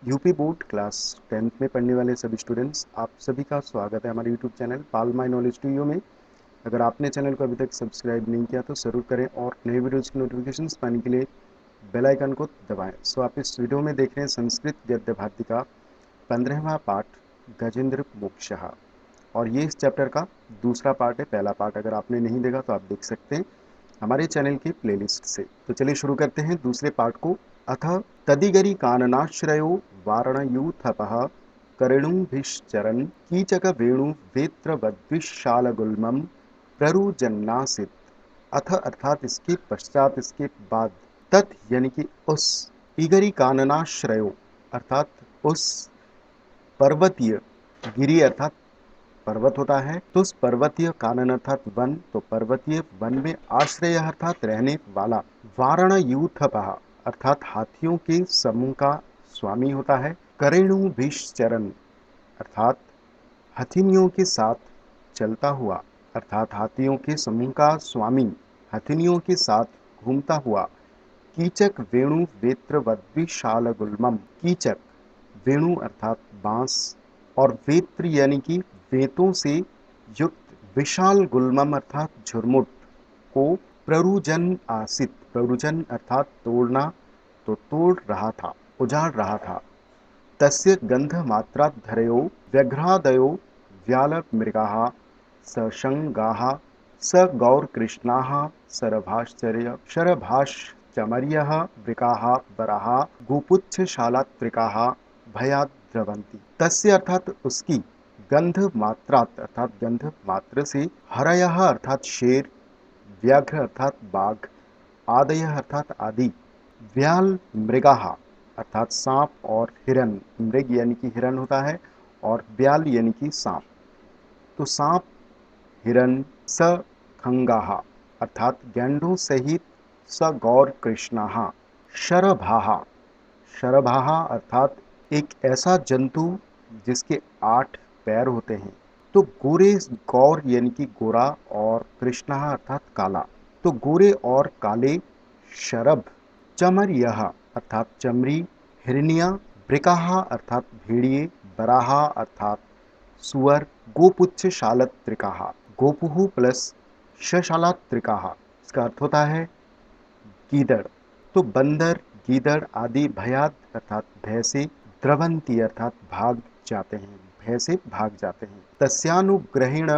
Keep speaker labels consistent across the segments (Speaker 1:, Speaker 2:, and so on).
Speaker 1: UP board class 10th में पढ़ने वाले सभी स्टूडेंट्स, आप सभी का स्वागत है हमारे YouTube channel pal my knowledge to you में। अगर आपने चैनल को अभी तक सब्सक्राइब नहीं किया तो ज़रूर करें और नए वीडियोज़ की नोटिफिकेशंस पाने के लिए बेल आइकन को दबाएं। सो आप इस वीडियो में देख रहे हैं संस्कृत गद्य भारती का 15वां पाठ गजेंद्र मोक्षः, और ये इस चैप्टर का दूसरा पार्ट है। पहला पार्ट अगर आपने नहीं देखा तो आप देख सकते हैं हमारे चैनल की प्लेलिस्ट से। तो चलिए शुरू करते हैं दूसरे पार्ट को। अथ तदिगरी काननाश्रयो वारणयूथपः करेणुभिश्चरन् कीचक वेणु वेत्र वद्विशालगुल्मं प्ररुजन्नासित। अथ अर्थात इसके पश्चात, इसके बाद, तत् यानी कि उस, इगरी काननाश्रयो अर्थात उस पर्वतीय, गिरी अर्थात पर्वत होता है, तो उस पर्वतीय कानन अर्थात वन, तो पर्वतीय वन में आश्रय अर्थात रहने वाला, वारण यूथपः अर्थात हाथियों के समूह का स्वामी होता है, करेणु भीषचरण अर्थात हथिनियों के साथ चलता हुआ, अर्थात हाथियों के समूह का स्वामी हथिनियों के साथ घूमता हुआ, कीचक वेणु वेत्र वद्विशाल गुल्मम, कीचक वेणु अर्थात बांस और वेत्र यानी कि वेतों से युक्त विशाल गुल्मम अर्थात झुरमुट को प्ररुजन आसित, प्ररुजन अर्थात तोड़ना, तो तोड़ रहा था, उजाड़ रहा था। तस्य गंध मात्राधरयो व्यघ्रादयो व्यालमृगाः सशंगाः स गौरकृष्णाः शरभाश्चर्य शरभाश्चमर्यः वृकाः वराः गोपुच्छशालात्रिकाः भयाद्रवन्ति। तस्य अर्थात उसकी, गंध मात्रात अर्थात गंध मात्र से, हरयः अर्थात शेर, व्याघ्र अर्थात बाघ, आदयः अर्थात आदि, व्याल मृगाः अर्थात सांप और हिरन, मृग यानी कि हिरन होता है और व्याल यानी कि सांप, तो सांप हिरन, स खंगाः अर्थात गैंडों सहित, स गौर कृष्णाः, शरभाः, शरभाः अर्थात एक ऐसा जंतु जिसके 8 पैर होते हैं, तो गोरे, गौर यानी कि गोरा और कृष्णा अर्थात काला, तो गोरे और काले शरभ, चमर यह अर्थात चमरी, हिरनिया, वृकाः अर्थात भेड़िए, बराहा अर्थात सुअर, गोपुच्छ शालत्रिकाः, गोपुहु प्लस शशालात्रिकाः, इसका अर्थ होता है गीदड़, तो बंदर, गीदड़ आदि, भयाद अर्थात भय से, द्रवंती अर्थात भाग जाते हैं, भय से भाग जाते हैं। तस्यानुग्रहेण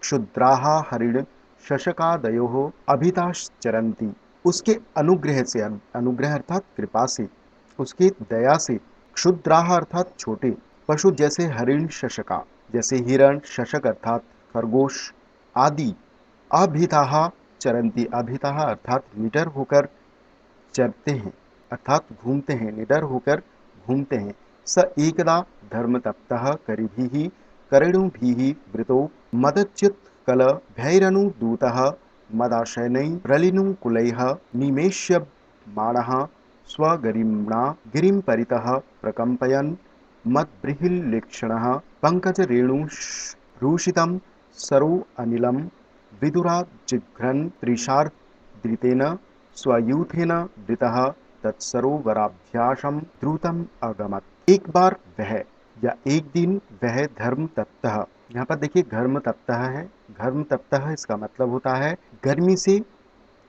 Speaker 1: क्षुद्राः हरिण शशकादयोः अभिताश्चरन्ति, उसके अनुग्रह से, अनुग्रह अर्थात कृपा से, उसकी दया से, क्षुद्राः अर्थात छोटे, पशु जैसे हरिण शशका जैसे हिरण, शशक अर्थात खरगोश आदि, अभिताः चरंती, अभिताः अर्थात निडर होकर चरते हैं, अर्थात घूमते हैं, निडर होकर घूमते हैं। स एकदा धर्मतप्तः करिभिः करेणुभिः वृतो मदच्युत कल भैरनुदूतः मदाशनैः प्रलिनुकुलैः निमेष्यमाणः स्वगरिम्णा गिरिं परितः प्रकम्पयन् मद्बृहिल्लीक्षणः पङ्कजरेणुरूषितं सरो अनिलं विदुराजिघ्रन् त्रिशार्दृतेन स्वयूथेन वृतः तत्सरोवराभ्यासं द्रुतम् अगमत्। एक बार वह, या एक दिन वह धर्म तप्तः, यहाँ पर देखिए धर्म तप्तः है, धर्म तप्तः इसका मतलब होता है गर्मी से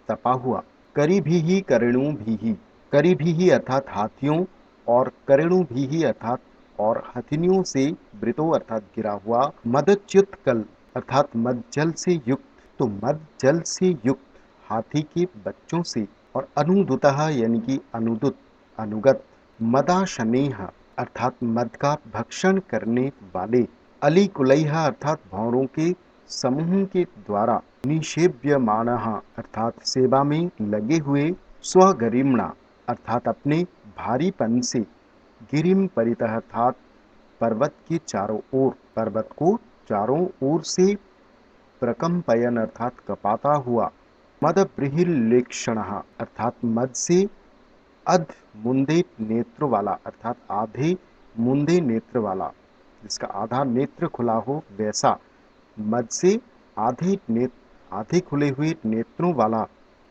Speaker 1: तपा हुआ। करी भी ही करेणु भी ही, करी भी ही अर्थात हाथियों और करेणु भी ही अर्थात और हथिनियों से, वृतो अर्थात गिरा हुआ, मदच्युत कल अर्थात मद जल से युक्त, तो मद जल से युक्त हाथी के बच्चों से, और अनुदुतः यानी कि अनुदुत, अनुगत, मदाशनेह अर्थात मद का भक्षण करने वाले, अलिकुलैह अर्थात भौरों के समूह के द्वारा, निषेव्यमाणः अर्थात सेवा में लगे हुए, स्वगरिम्णा अर्थात अपने भारीपन से, गिरिम परितः अर्थात पर्वत के चारों ओर, पर्वत को चारों ओर से, प्रकम्पयन अर्थात कपाता हुआ, मद बृहिलेक्षणः अर्थात मद से अध मुंदे नेत्र वाला, अर्थात आधे मुंदे नेत्र वाला, जिसका आधा नेत्र खुला हो वैसा, मद से आधे नेत्र, आधे खुले हुए नेत्रों वाला,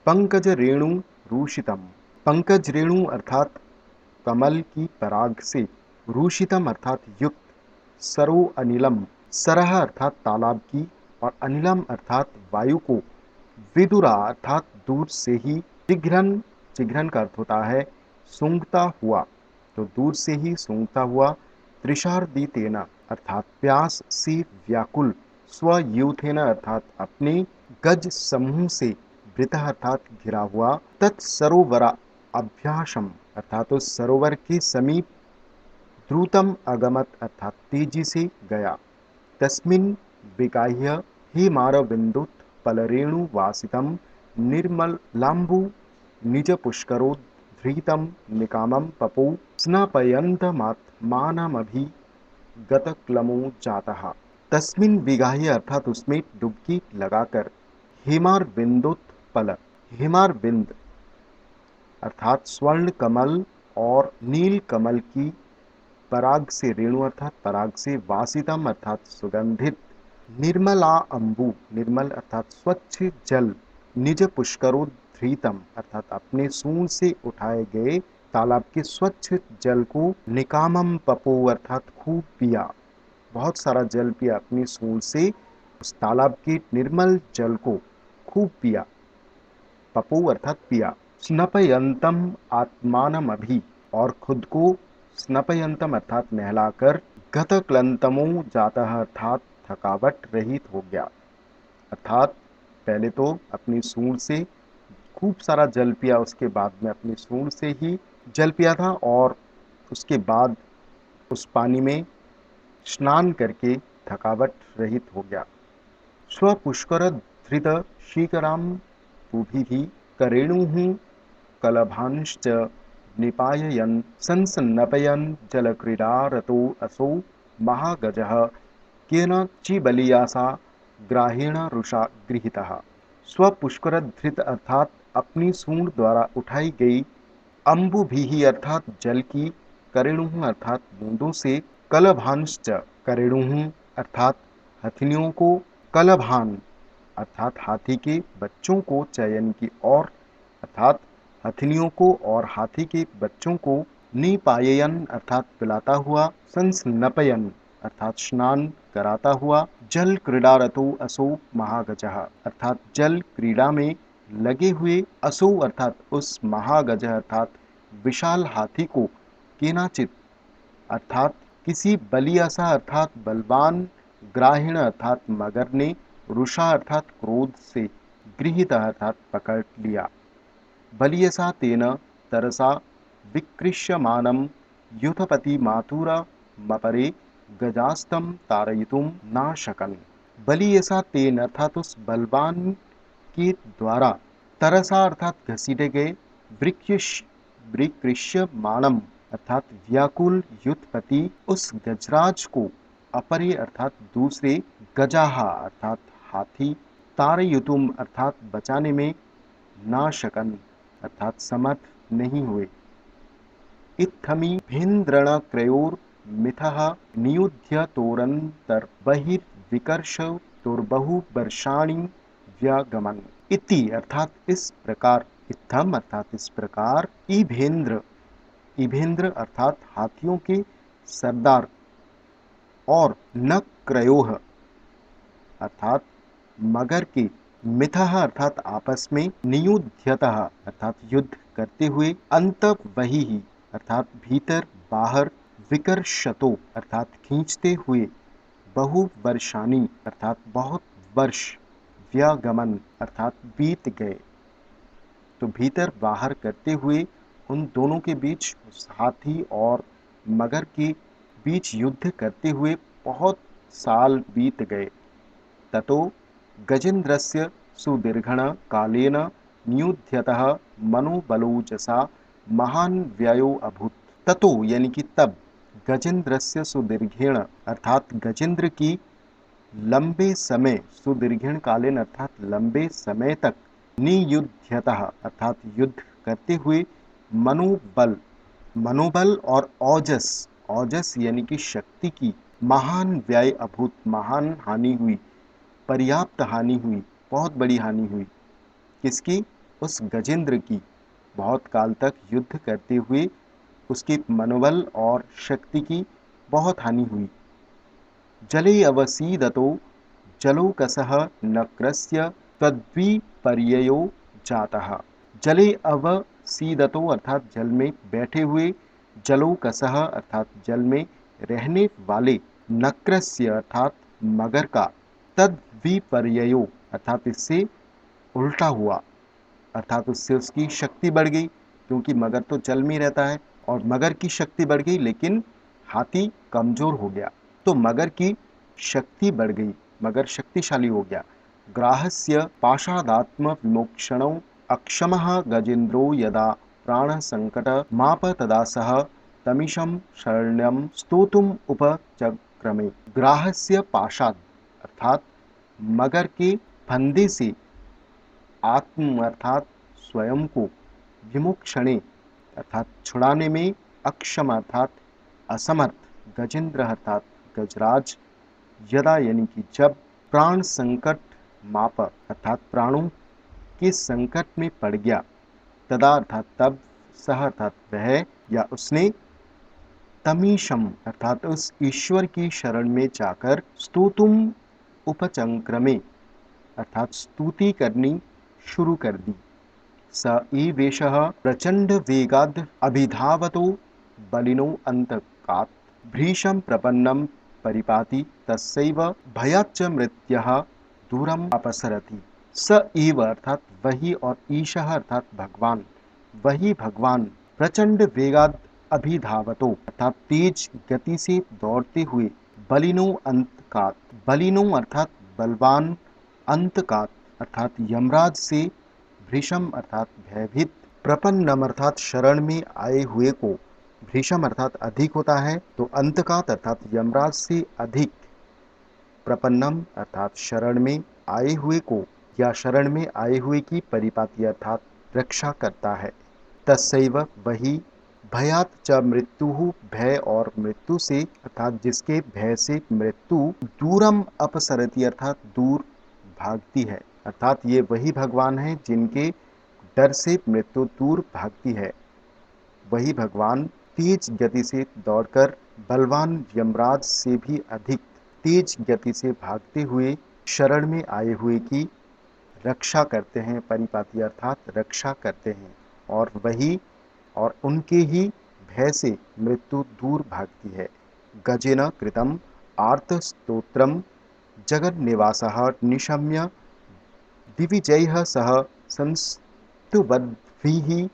Speaker 1: पंकज रेणु रूषितम, पंकज रेणु अर्थात कमल की पराग से, रूषितम अर्थात युक्त, सरो अनिलम, सरह अर्थात तालाब की, और अनिलम अर्थात वायु को, विदुरा अर्थात दूर से ही, जिघ्रन, जिघ्रन का अर्थ होता है सूंघता हुआ, तो दूर से ही सूंघता हुआ, तृषार्दितेन अर्थात प्यास से व्याकुल, स्वयूथेन अर्थात अपने गज समूह से, वृतः अर्थात घिरा हुआ, तत्सरोवरा अभ्यासम अर्थात उस सरोवर के समीप, द्रुतम अगमत अर्थात तेजी से गया, तस्मिन् विगाह्य हिमारविन्दुत्पलरेणु वासितं निर्मलाम्बु निजपुष्करोद्धृतं निकामं पपौ स्नापयन्तमात्मानमभिगतक्लमो जातः। तस्मिन् विगाह्य अर्थात उसमें डुबकी लगाकर, हिमारविन्दोत्पल, हिमारविंद अर्थात स्वर्ण कमल और नील कमल की पराग से, रेणु अर्थात पराग से, वासितम अर्थात सुगंधित, निर्मला अंबु, निर्मल अर्थात स्वच्छ जल, निज पुष्करोद्धृतम अर्थात अपने सूंड से उठाए गए तालाब के स्वच्छ जल को, निकामम पपो अर्थात खूब पिया, बहुत सारा जल पिया, अपनी सूंड से उस तालाब के निर्मल जल को खूब पिया, पपो अर्थात पिया, स्नपयंतम आत्मानम अभी, और खुद को, स्नपयंतम अर्थात नहलाकर, गतक्लंतमो जाता अर्थात थकावट रहित हो गया, अर्थात पहले तो अपनी सूंड से खूब सारा जल पिया, उसके बाद में अपनी सूंड से ही जल पिया था, और उसके बाद उस पानी में स्नान करके थकावट रहित हो गया। स्वपुष्कर धृत शीकराम पुभिः करेणुः कलभांश्च निपाययन् संसन्नपयन् जलक्रीडारतो असौ महागजः केनचिबलियासा ग्राहेण रुषा गृहीतः। स्वपुष्कर धृत अर्थात अपनी सूंड द्वारा उठाई गई, अम्बुभिः अर्थात जल की, करेणुः अर्थात बूंदों से, कलभांश्च करेणुः अर्थात हथनियों को, कलभान अर्थात हाथी के बच्चों को, चयन की और अर्थात हथनियों को और हाथी के बच्चों को, निपाययन अर्थात पिलाता हुआ, संस्नपयन अर्थात स्नान कराता हुआ, जल क्रीडारतो असौ महागजः अर्थात जल क्रीड़ा में लगे हुए, असौ अर्थात उस महागज अर्थात विशाल हाथी को, केनाचित अर्थात किसी बलियासा अर्थात बलवान, ग्राहीण अर्थात मगर ने, रुषा अर्थात क्रोध से, गृहीत अर्थात पकड़ लिया, बलियसा तेन तरसा विकृष्यमानं युथपति माथुरा मपरे गजास्तम तारयितुम नाशकन। बलियसा तेन अर्थात उस बलवान के द्वारा, तरसा अर्थात घसीटे गए, विकृष्यमाणम अर्थात व्याकुल, युथपति उस गजराज को, अपरे अर्थात दूसरे, गजाहा अर्थात हाथी, तारयुतुम अर्थात बचाने में, नाशकन अर्थात समर्थ नहीं हुए। इत्थमी भेन्द्रण क्रयोर मिथः नियुध्य तोरंतर बहिर्विकर्ष तोरबहु वर्षाणि व्यागमन। इति अर्थात इस प्रकार, इत्थम अर्थात इस प्रकार, इभेन्द्र, इभेन्द्र अर्थात हाथियों के सरदार, और न क्रयोह अर्थात मगर के, मिथः अर्थात आपस में, नियुध्यतः अर्थात युद्ध करते हुए, अंत वही ही अर्थात भीतर बाहर, विकर्षतो अर्थात खींचते हुए, बहु वर्षानी अर्थात बहुत वर्ष, व्यागमन अर्थात बीत गए, तो भीतर बाहर करते हुए उन दोनों के बीच, उस हाथी और मगर के बीच युद्ध करते हुए बहुत साल बीत गए। ततो गजेन्द्रस्य सुदीर्घण कालेन नियुध्यतः मनोबलोजसा महान व्ययो अभूत। ततो यानी कि तब, गजेन्द्रस्य सुदीर्घेण अर्थात गजेंद्र की लंबे समय, सुदीर्घेण कालेन अर्थात लंबे समय तक, नियुध्यतः अर्थात युद्ध करते हुए, मनोबल, मनोबल और ओजस, ओजस यानी कि शक्ति की, महान व्यय अभूत महान हानि हुई, पर्याप्त हानि हुई, बहुत बड़ी हानि हुई, किसकी, उस गजेंद्र की, बहुत काल तक युद्ध करते हुए उसके मनोबल और शक्ति की बहुत हानि हुई। जले अवसीदतो जलोकसः नक्रस्य तद्विपर्ययो जातः। जले अवसीदतो अर्थात जल में बैठे हुए, जलोकसः अर्थात जल में रहने वाले, नक्रस्य अर्थात मगर का, तद्विपर्ययो अर्थात इससे उल्टा हुआ, अर्थात उससे उसकी शक्ति बढ़ गई, क्योंकि मगर तो जल में रहता है और मगर की शक्ति बढ़ गई, लेकिन हाथी कमजोर हो गया, तो मगर की शक्ति बढ़ गई, मगर शक्तिशाली हो गया। ग्राहस्य पाषादात्म विमोक्षणो अक्षमः गजेन्द्रो यदा प्राण संकट माप तदा सह तमीशं शरण्यं स्तोतुम उपचक्रमे। ग्राहस्य पाशाद अर्थात मगर के फंदे से, आत्म अर्थात स्वयं को, विमुक्षणे अर्थात छुड़ाने में, अक्षम अर्थात असमर्थ, गजेंद्र अर्थात गजराज, यदा यानी कि जब, प्राण संकट माप अर्थात प्राणों के संकट में पड़ गया, तदा अर्थात तब, सह अर्थात वह या उसने, तमीशम अर्थात उस ईश्वर की शरण में जाकर, स्तुतुम उपचंक्रमे अर्थात स्तुति करनी शुरू कर दी। स ईवेशः प्रचंड वेगाद अभिधावतो बलिनो अंतकात् भृशं प्रपन्नं परिपाति तस्यैव भयाच्च मृत्युः दूरम अपसरति। स ईव अर्थात वही, और ईशः अर्थात भगवान, वही भगवान, प्रचंड वेगाद अभिधावतो अर्थात तेज गति से दौड़ते हुए, बलिनो अंतकात्, बलिनो अर्थात बलवान, अंतकात अर्थात यमराज से, भृशम अर्थात भयभीत, प्रपन्नम अर्थात शरण में आए हुए को, भृशम अर्थात अधिक होता है, तो अंतकात अर्थात यमराज से अधिक, प्रपन्नम अर्थात शरण में आए हुए को या शरण में आए हुए की, परिपाती अर्थात रक्षा करता है। तस्सैव वही, भयात च मृत्यु भय और मृत्यु से अर्थात जिसके भय से मृत्यु, दूरम अपसरति अर्थात दूर भागती है, अर्थात ये वही भगवान है जिनके डर से मृत्यु दूर भागती है। वही भगवान तेज गति से दौड़कर बलवान यमराज से भी अधिक तेज गति से भागते हुए शरण में आए हुए की रक्षा करते हैं, परिपाती अर्थात रक्षा करते हैं, और वही और उनके ही भय से मृत्यु दूर भागती है। गजेन कृतम आर्त स्तोत्रम जगन्निवासः निशम्य दिविजयः सह संस्तुवद्भिः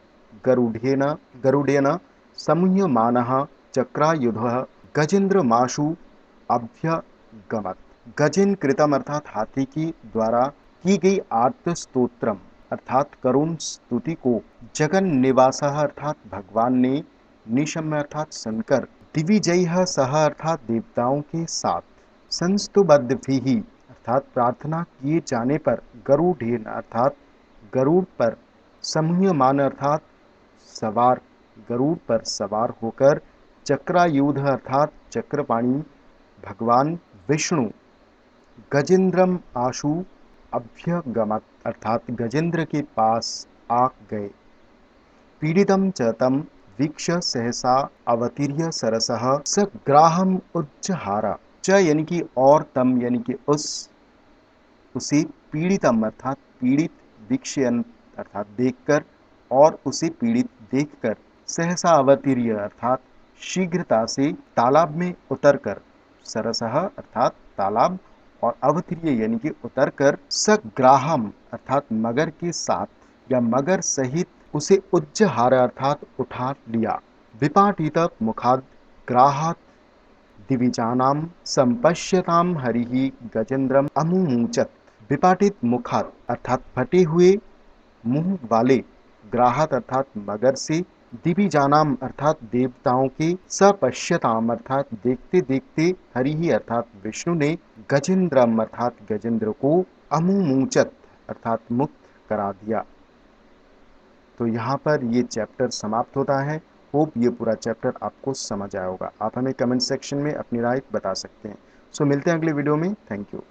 Speaker 1: गरुडेन संमुह्यमानः चक्रायुधः गजेन्द्रमाशु अभ्यगमत्। गजेन कृतम अर्थात हाथी की द्वारा की गई आर्त स्तोत्रम अर्थात करुण स्तुति को, जगन निवासः अर्थात भगवान ने, निशम्य अर्थात सुनकर, दिविजयः सह अर्थात देवताओं के साथ, संस्तुबद्भिः अर्थात प्रार्थना किए जाने पर, गरुडेन अर्थात गरुड़ पर, संमुह्यमान अर्थात सवार, गरुड़ पर सवार होकर, चक्रायुध अर्थात चक्रपाणी भगवान विष्णु, गजेंद्रम आशु अभ्यगमत अर्थात गजेंद्र के पास आ गए। पीड़ितम च तम वीक्ष्य सहसा अवतीर्य सरसः स ग्राहम उच्चहारा। च यानी कि और, तम यानी कि उसे, पीड़ितम अर्थात पीड़ित, वीक्ष्यन अर्थात देखकर, और उसे पीड़ित देखकर, सहसा अवतीर्य अर्थात शीघ्रता से, तालाब में उतरकर, सरसः अर्थात तालाब, और अवतीर्य यानी कि उतरकर, सग्राहम अर्थात मगर के साथ या मगर सहित उसे उज्जहार अर्थात उठा लिया। विपाटित मुखाद ग्राहात दिविजानाम संपश्यताम हरिहि गजेंद्रम अमुमुचत। विपाटित मुखात अर्थात फटे हुए मुंह वाले, ग्राहत अर्थात मगर से, दिविजानाम अर्थात देवताओं के, सपश्यताम अर्थात देखते देखते, हरिहि अर्थात विष्णु ने, गजेंद्रम अर्थात गजेंद्र को, अमुमुचत अर्थात मुक्त करा दिया। तो यहाँ पर ये चैप्टर समाप्त होता है। होप ये पूरा चैप्टर आपको समझ आया होगा। आप हमें कमेंट सेक्शन में अपनी राय बता सकते हैं। सो मिलते हैं अगले वीडियो में। Thank you.